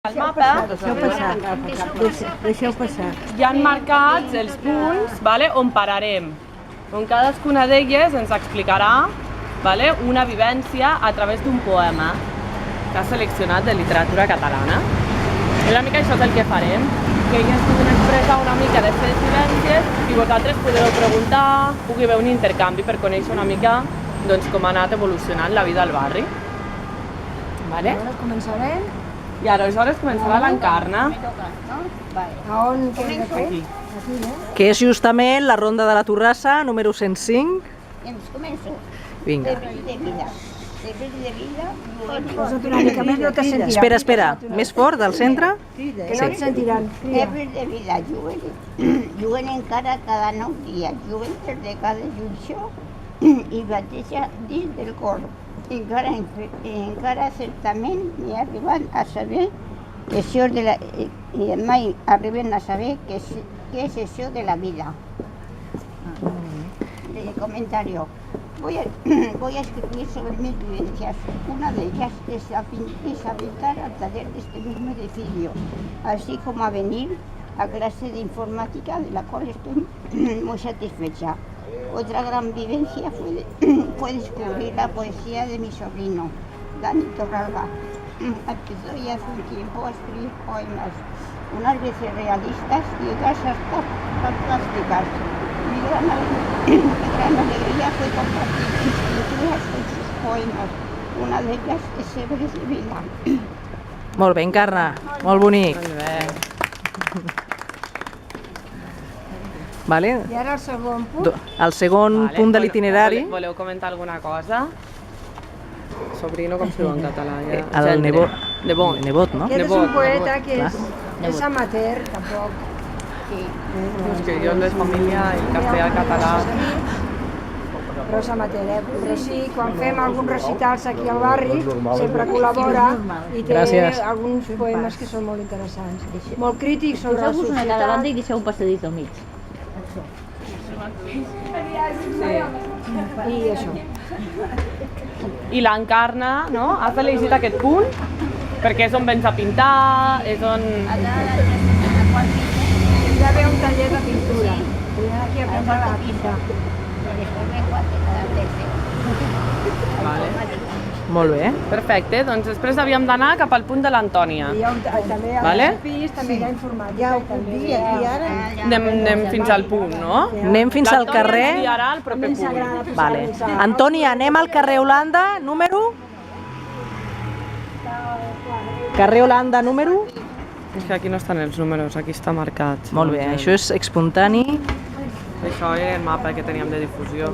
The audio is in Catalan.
El mapa Deixeu passar. hi han marcats els punts on pararem, on cadascuna d'elles ens explicarà una vivència a través d'un poema que ha seleccionat de literatura catalana. I una mica això és el que farem, que elles puguin expressar una mica les seves vivències i vosaltres podeu preguntar, pugui haver un intercanvi per conèixer una mica com ha anat evolucionant la vida al barri. Ara començarem. I aleshores començarà l'Encarna. A on queda fer? Aquí. Que és justament la ronda de la Torrassa, número 105. Començo. Vinga. De vida. Posa't una mica més, no te sentiran. Espera, més fort, del centre. Que no et sentiran. Ebres de vida, juguen encara cada 9 dies, juguen des de cada junció i bateja dins del cor. Encara certament ni arriben a saber mai arriben a saber qué es eso de la vida. Comentario. Voy a escribir sobre mis vivencias. Una de ellas es aventar al taller de este mismo edificio, así como a venir a clase de informática, de la cual estoy muy satisfecha. Otra gran vivencia fue descubrir la poesía de mi sobrino, Dani Torralba. Empezó ya hace un tiempo a escribir poemas, unas veces realistas y otras hasta fantásticas. Mi gran alegría fue compartir mis pinturas con sus poemas. Una de ellas es Ebres de vida. Molt bé, Encarna, molt bonic. Molt bé. Vale. I ara el segon punt. El segon punt de l'itinerari. Voleu comentar alguna cosa? Sobrino, com se diu en català? El nebot. Nebot, no? Aquest és un poeta que és amateur, tampoc. És que jo de família, el castellà, el català... Però és amateur, però sí, quan fem alguns recitals aquí al barri, sempre col·labora i té alguns poemes que són molt interessants. Molt crítics sobre la Poseu-vos una cada banda societat. i deixeu un passadís al mig. I això. I l'Encarna, no? Has elegit aquest punt perquè és on vens a pintar, és on... Hi ha d'haver un taller de pintura. Venen aquí a aprendre a pintar. Molt bé. Perfecte, doncs després havíem d'anar cap al punt de l'Antònia. I també al pis, també hi ha informàtica. Ja ho puc dir, aquí ara. Anem fins al punt, no? Anem fins al carrer. L'Antònia ens guiarà al proper punt. Vale. Antònia, anem al carrer Holanda, número? Carrer Holanda, número? És que aquí no estan els números, aquí està marcat. Molt bé, això és espontani. Això era el mapa que teníem de difusió.